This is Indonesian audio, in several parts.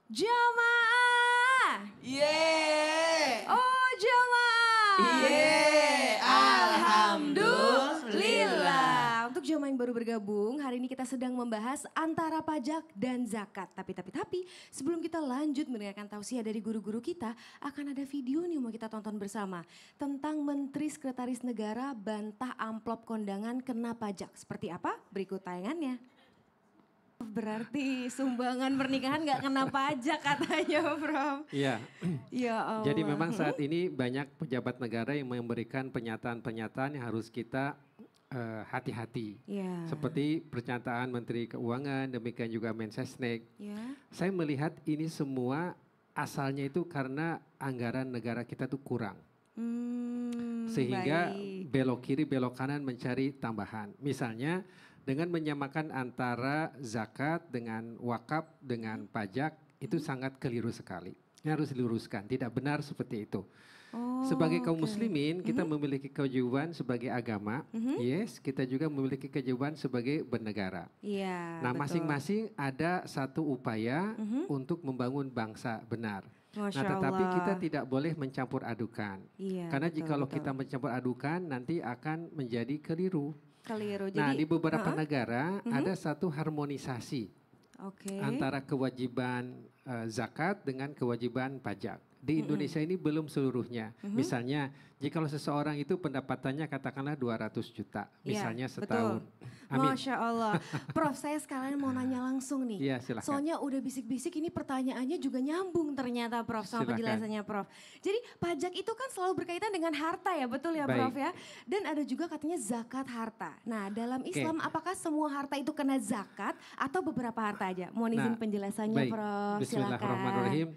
Jamaah. Yeay. Oh jamaah. Yeay. Alhamdulillah. Untuk jamaah yang baru bergabung, hari ini kita sedang membahas antara pajak dan zakat. Tapi sebelum kita lanjut mendengarkan tausiah dari guru-guru kita, akan ada video nih mau kita tonton bersama tentang Menteri Sekretaris Negara bantah amplop kondangan kena pajak. Seperti apa? Berikut tayangannya. Berarti sumbangan pernikahan nggak kena pajak katanya, Prof. Iya. Ya Allah. Jadi memang saat ini banyak pejabat negara yang memberikan pernyataan-pernyataan yang harus kita hati-hati. Ya. Seperti pernyataan Menteri Keuangan, demikian juga Mensesnek. Ya. Saya melihat ini semua asalnya itu karena anggaran negara kita tuh kurang. Sehingga Baik. belok kiri, belok kanan mencari tambahan. Misalnya dengan menyamakan antara zakat dengan wakaf dengan pajak itu sangat keliru sekali. Ini harus diluruskan, tidak benar seperti itu. Oh, Sebagai kaum oke. muslimin kita memiliki kewajiban sebagai agama, yes, kita juga memiliki kewajiban sebagai bernegara. Iya. Nah, betul. masing-masing ada satu upaya untuk membangun bangsa benar. Masya Nah, tetapi Allah. kita tidak boleh mencampur adukan. Iya, Karena betul, jikalau betul. kita mencampur adukan nanti akan menjadi keliru. Keliru. Nah, Jadi, di beberapa negara ada satu harmonisasi oke. antara kewajiban zakat dengan kewajiban pajak. Di Indonesia ini belum seluruhnya. Misalnya, jikalau seseorang itu pendapatannya katakanlah 200 juta, Iya, misalnya betul. setahun. Amin. Masya Allah. Prof, saya sekalian mau nanya langsung nih. Iya, silakan. Soalnya udah bisik-bisik ini pertanyaannya juga nyambung ternyata Prof sama Silakan. penjelasannya Prof. Jadi pajak itu kan selalu berkaitan dengan harta ya, betul ya Baik. Prof ya? Dan ada juga katanya zakat harta. Nah dalam Oke. Islam apakah semua harta itu kena zakat atau beberapa harta aja? Mohon izin Nah, penjelasannya baik. Prof, silakan. Bismillahirrahmanirrahim.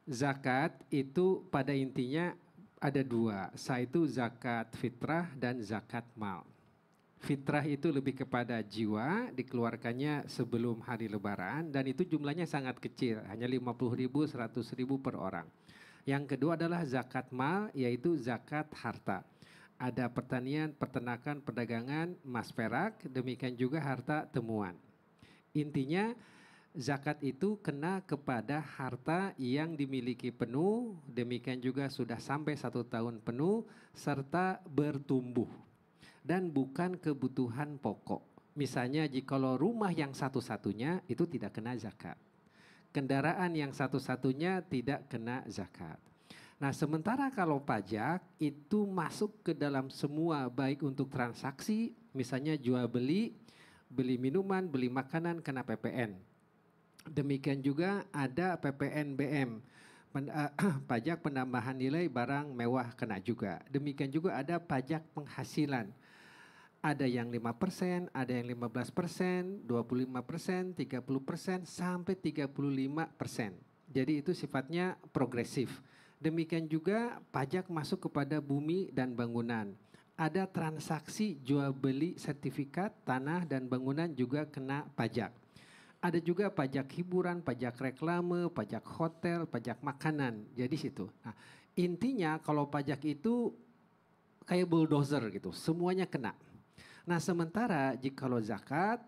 Zakat itu pada intinya ada dua, yaitu zakat fitrah dan zakat mal. Fitrah itu lebih kepada jiwa, dikeluarkannya sebelum hari lebaran dan itu jumlahnya sangat kecil, hanya 50.000, 100.000 per orang. Yang kedua adalah zakat mal, yaitu zakat harta. Ada pertanian, peternakan, perdagangan, emas perak, demikian juga harta temuan. Intinya zakat itu kena kepada harta yang dimiliki penuh, demikian juga sudah sampai 1 tahun penuh, serta bertumbuh. Dan bukan kebutuhan pokok. Misalnya jikalau rumah yang satu-satunya itu tidak kena zakat. Kendaraan yang satu-satunya tidak kena zakat. Nah, sementara kalau pajak itu masuk ke dalam semua baik untuk transaksi, misalnya jual beli, beli minuman, beli makanan kena PPN. Demikian juga ada PPNBM, pajak penambahan nilai barang mewah kena juga. Demikian juga ada pajak penghasilan. Ada yang 5%, ada yang 15%, 25%, 30%, sampai 35%. Jadi itu sifatnya progresif. Demikian juga pajak masuk kepada bumi dan bangunan. Ada transaksi jual beli sertifikat, tanah dan bangunan juga kena pajak. Ada juga pajak hiburan, pajak reklame, pajak hotel, pajak makanan. Jadi situ. Nah, intinya kalau pajak itu kayak bulldozer gitu, semuanya kena. Nah, sementara jikalau zakat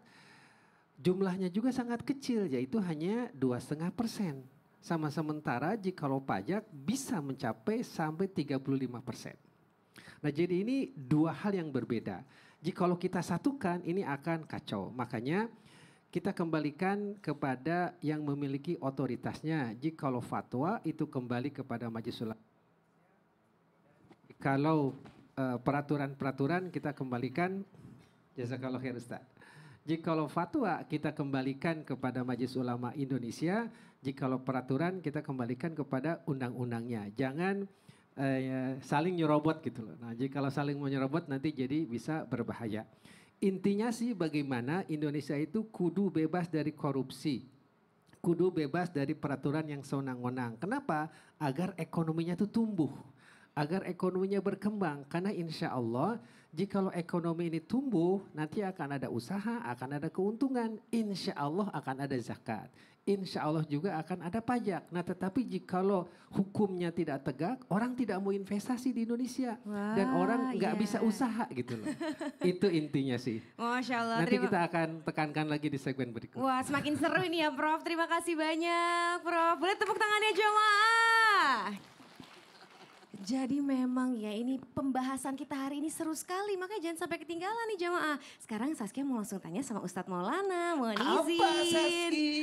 jumlahnya juga sangat kecil, yaitu hanya 2,5%. Sama sementara jikalau pajak bisa mencapai sampai 35%. Nah, jadi ini dua hal yang berbeda. Jikalau kita satukan ini akan kacau. Makanya kita kembalikan kepada yang memiliki otoritasnya. Jikalau fatwa itu kembali kepada Majelis Ulama. Kalau peraturan-peraturan kita kembalikan, jazakallah khair Ustaz. Jikalau fatwa kita kembalikan kepada Majelis Ulama Indonesia, jikalau peraturan kita kembalikan kepada undang-undangnya. Jangan saling nyerobot gitu loh. Nah, jikalau saling menyerobot nanti jadi bisa berbahaya. Intinya sih bagaimana Indonesia itu kudu bebas dari korupsi. Kudu bebas dari peraturan yang sewenang-wenang. Kenapa? Agar ekonominya itu tumbuh. agar ekonominya berkembang. Karena insya Allah jikalau ekonomi ini tumbuh, nanti akan ada usaha, akan ada keuntungan. Insya Allah akan ada zakat. Insya Allah juga akan ada pajak. Nah tetapi jikalau hukumnya tidak tegak, orang tidak mau investasi di Indonesia. Dan Wah, orang nggak iya. bisa usaha gitu loh. Itu intinya sih. Masya Allah. Nanti kita akan tekankan lagi di segmen berikut. Wah, semakin seru ini ya Prof. Terima kasih banyak Prof. Boleh tepuk tangannya jemaah. Jadi memang ya ini pembahasan kita hari ini seru sekali. Makanya jangan sampai ketinggalan nih jemaah. Sekarang Saskia mau langsung tanya sama Ustadz Maulana. Mohon izin. Apa Saski?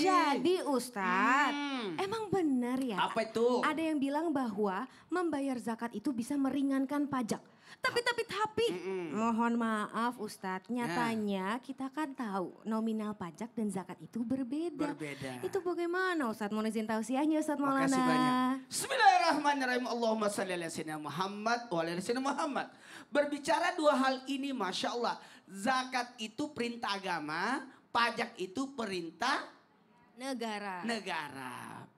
Jadi Ustadz, emang benar ya? Apa itu? Ada yang bilang bahwa membayar zakat itu bisa meringankan pajak. Tapi, mohon maaf Ustadz, nyatanya kita kan tahu nominal pajak dan zakat itu berbeda. Berbeda. Itu bagaimana Ustadz? Mohon izin tausiahnya Ustadz Maulana. Makasih banyak. Bismillahirrahmanirrahim. Allahumma salli ala sayyidina Muhammad wa ala sayyidina Muhammad. Berbicara dua hal ini Masya Allah. Zakat itu perintah agama, pajak itu perintah negara,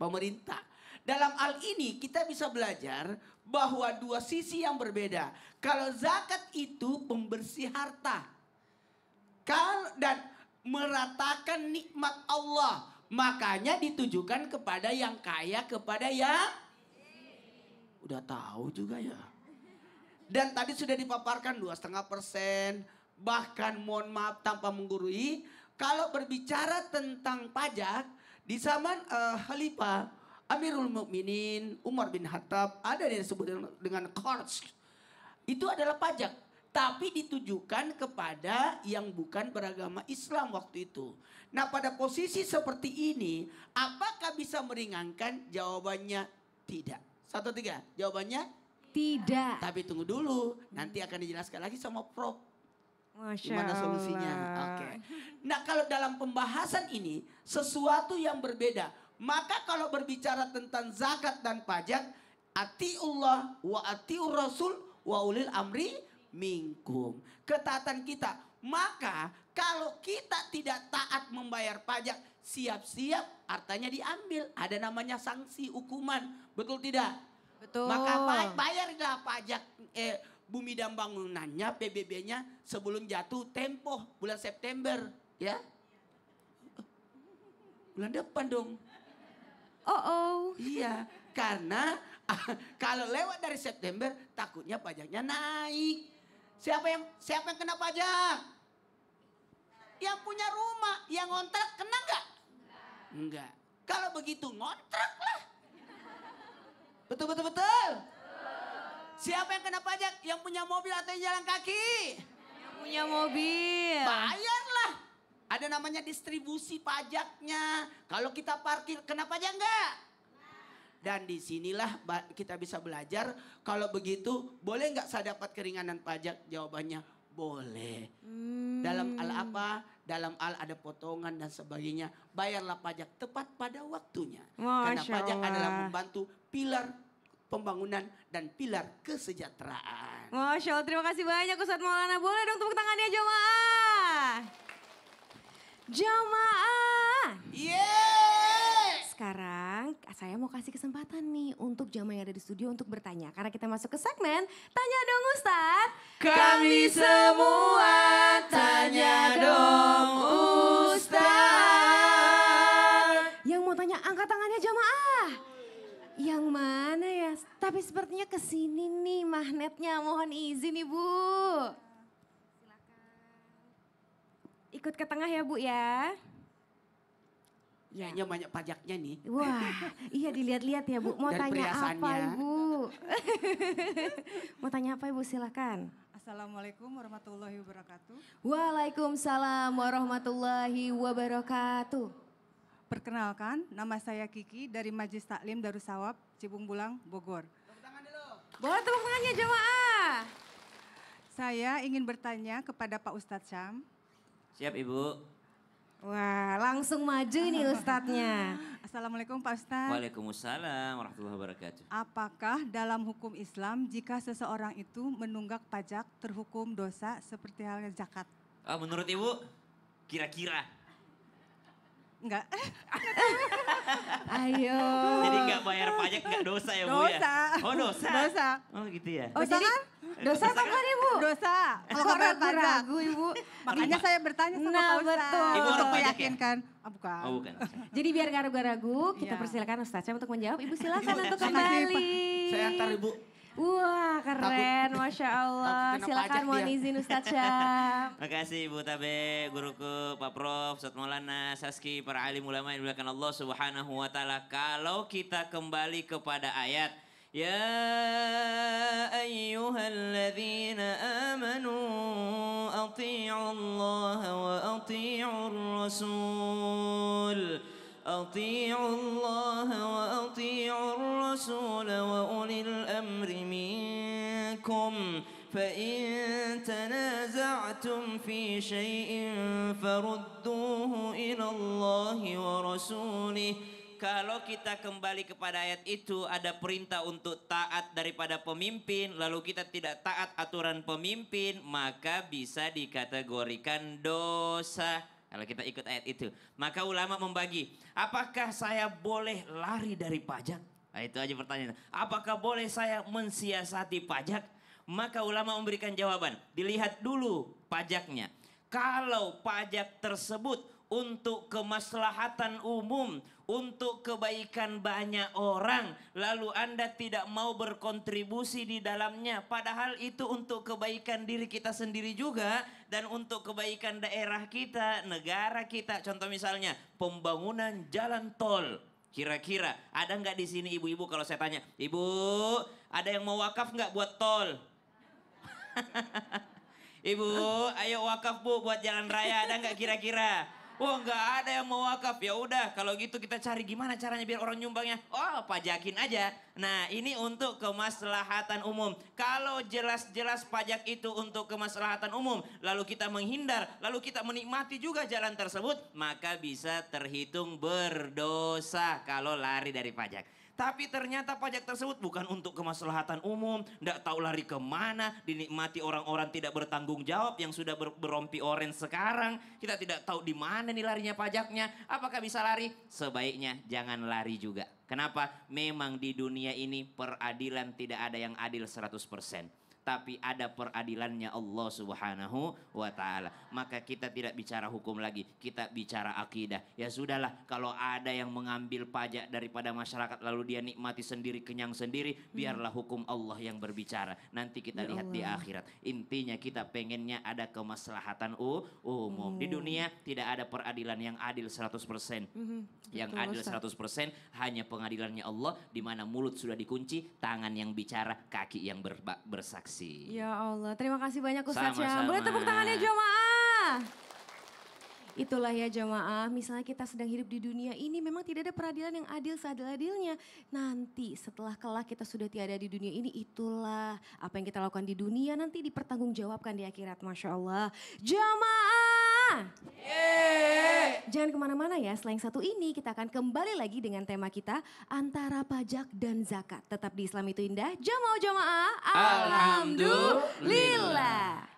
pemerintah. Dalam hal ini kita bisa belajar bahwa dua sisi yang berbeda. Kalau zakat itu pembersih harta. Dan meratakan nikmat Allah. Makanya ditujukan kepada yang kaya, kepada yang... Udah tahu juga ya. Dan tadi sudah dipaparkan 2,5%. Bahkan mohon maaf tanpa menggurui. Kalau berbicara tentang pajak, di zaman Khalifah Amirul Mukminin Umar bin Khattab ada yang disebut dengan Qars. Itu adalah pajak, tapi ditujukan kepada yang bukan beragama Islam waktu itu. Nah, pada posisi seperti ini, apakah bisa meringankan? Jawabannya tidak. 1, 2, 3. Jawabannya Tidak. tapi tunggu dulu, nanti akan dijelaskan lagi sama Prof. Masya Gimana solusinya? Allah. Oke. Nah, kalau dalam pembahasan ini sesuatu yang berbeda. Maka kalau berbicara tentang zakat dan pajak, atiullah wa atiur rasul wa ulil amri minkum. Ketaatan kita. Maka kalau kita tidak taat membayar pajak, siap-siap artinya diambil. Ada namanya sanksi hukuman. Betul tidak? Betul. Maka bayarlah pajak bumi dan bangunannya, PBB-nya sebelum jatuh tempo bulan September, ya. Bulan depan dong. Iya, karena kalau lewat dari September takutnya pajaknya naik. Siapa yang kena pajak? Yang punya rumah, yang ngontrak kena nggak? Enggak. Kalau begitu ngontrak lah. Betul. Siapa yang kena pajak? Yang punya mobil atau yang jalan kaki? Yang punya mobil. Bayarlah. Ada namanya distribusi pajaknya. Kalau kita parkir kena pajak enggak? Dan disinilah kita bisa belajar. Kalau begitu boleh enggak saya dapat keringanan pajak? Jawabannya boleh. Dalam hal apa? Dalam hal ada potongan dan sebagainya. Bayarlah pajak tepat pada waktunya. Karena Masya pajak Allah. adalah membantu pilar pembangunan dan pilar kesejahteraan. Masya Allah, terima kasih banyak Ustadz Maulana. Boleh dong tepuk tangannya jemaah. Jemaah. Yeay! Sekarang saya mau kasih kesempatan nih untuk jemaah yang ada di studio untuk bertanya. Karena kita masuk ke segmen Tanya Dong Ustadz. Kami semua tanya dong Ustaz. Yang mau tanya angkat tangannya jemaah. Yang mana ya? Tapi sepertinya kesini nih magnetnya. Mohon izin Ibu. Ikut ke tengah ya Bu ya. Ya. Kayaknya banyak pajaknya nih. Wah, iya dilihat-lihat ya Bu. Mau Dan tanya apa perhiasannya. Ibu? Mau tanya apa Ibu? Silakan. Assalamualaikum warahmatullahi wabarakatuh. Waalaikumsalam warahmatullahi wabarakatuh. Perkenalkan, nama saya Kiki dari Majlis Taklim Darussawab, Cibung Bulang, Bogor. Boleh tepuk tangannya jemaah. Saya ingin bertanya kepada Pak Ustadz Syam. Siap Ibu. Wah, langsung maju nih Ustadznya. Assalamualaikum Pak Ustadz. Waalaikumsalam warahmatullahi wabarakatuh. Apakah dalam hukum Islam jika seseorang itu menunggak pajak terhukum dosa seperti halnya zakat? Menurut Ibu, kira-kira Enggak. Ayo. Jadi nggak bayar pajak nggak dosa ya Bu ya? Dosa. Oh dosa? Dosa. Oh gitu ya? Oh jadi dosa apa kan Ibu? Dosa. Kalau Kok nggak bayar pajak. ragu-ragu Ibu? Makanya saya bertanya sama Nah, Pak Ustadz. betul. Ibu orang Untuk pajak ya? meyakinkan. Ah, bukan. Oh bukan. Jadi biar gak ragu-ragu, kita Iya. persilakan Ustazah untuk menjawab. Ibu silakan untuk Terima kasih, Pak. kembali. Saya antar Ibu. Wah keren, Masya Allah. takut kena Silakan pajak mohon dia. izin Ustaz Syam. Makasih Ibu Tabe, guruku, Pak Prof, Ustadz Maulana, Saski, para alim ulama yang dimuliakan Allah Subhanahu wa taala. Kalau kita kembali kepada ayat Ya ayyuhalladzina amanu ati'u Allah wa ati'u Rasul. أطيعوا الله وأطيعوا الرسول وأولي الأمر منكم فإن تنازعتم في شيء فردوه إلى الله ورسوله. Kalau kita kembali kepada ayat itu ada perintah untuk taat daripada pemimpin lalu kita tidak taat aturan pemimpin maka bisa dikategorikan dosa. Kalau kita ikut ayat itu, maka ulama membagi, apakah saya boleh lari dari pajak? Nah, itu aja pertanyaan. Apakah boleh saya mensiasati pajak? Maka ulama memberikan jawaban, dilihat dulu pajaknya. Kalau pajak tersebut untuk kemaslahatan umum, untuk kebaikan banyak orang, lalu Anda tidak mau berkontribusi di dalamnya, padahal itu untuk kebaikan diri kita sendiri juga dan untuk kebaikan daerah kita, negara kita. Contoh misalnya pembangunan jalan tol. Kira-kira ada nggak di sini ibu-ibu kalau saya tanya, ibu ada yang mau wakaf nggak buat tol? Ibu, ayo wakaf Bu buat jalan raya, ada nggak kira-kira? Oh nggak ada yang mau wakaf, ya udah kalau gitu kita cari gimana caranya biar orang nyumbangnya. Oh pajakin aja. Nah ini untuk kemaslahatan umum. Kalau jelas-jelas pajak itu untuk kemaslahatan umum, lalu kita menghindar, lalu kita menikmati juga jalan tersebut, maka bisa terhitung berdosa kalau lari dari pajak. Tapi ternyata pajak tersebut bukan untuk kemaslahatan umum, tidak tahu lari kemana, dinikmati orang-orang tidak bertanggung jawab yang sudah berompi oren sekarang. Kita tidak tahu di mana nih larinya pajaknya. Apakah bisa lari? Sebaiknya jangan lari juga. Kenapa? Memang di dunia ini peradilan tidak ada yang adil 100%. Tapi ada peradilannya Allah Subhanahu wa taala. Maka kita tidak bicara hukum lagi, kita bicara akidah. Ya sudahlah, kalau ada yang mengambil pajak daripada masyarakat lalu dia nikmati sendiri, kenyang sendiri, biarlah hukum Allah yang berbicara. Nanti kita Ya lihat di Allah. akhirat. Intinya kita pengennya ada kemaslahatan umum. Di dunia tidak ada peradilan yang adil 100%. Yang Betul, adil Ustaz. 100% hanya pengadilannya Allah di mana mulut sudah dikunci, tangan yang bicara, kaki yang bersaksi. Ya Allah, terima kasih banyak Ustaz Syam. Sama-sama. Boleh tepuk tangannya jemaah. Itulah ya jemaah, misalnya kita sedang hidup di dunia ini memang tidak ada peradilan yang adil seadil-adilnya. Nanti setelah kelak kita sudah tiada di dunia ini, itulah apa yang kita lakukan di dunia nanti dipertanggungjawabkan di akhirat. Masya Allah. Jemaah. Jangan kemana-mana ya, selain satu ini kita akan kembali lagi dengan tema kita antara pajak dan zakat. Tetap di Islam itu indah, jamaah. Alhamdulillah. Alhamdulillah.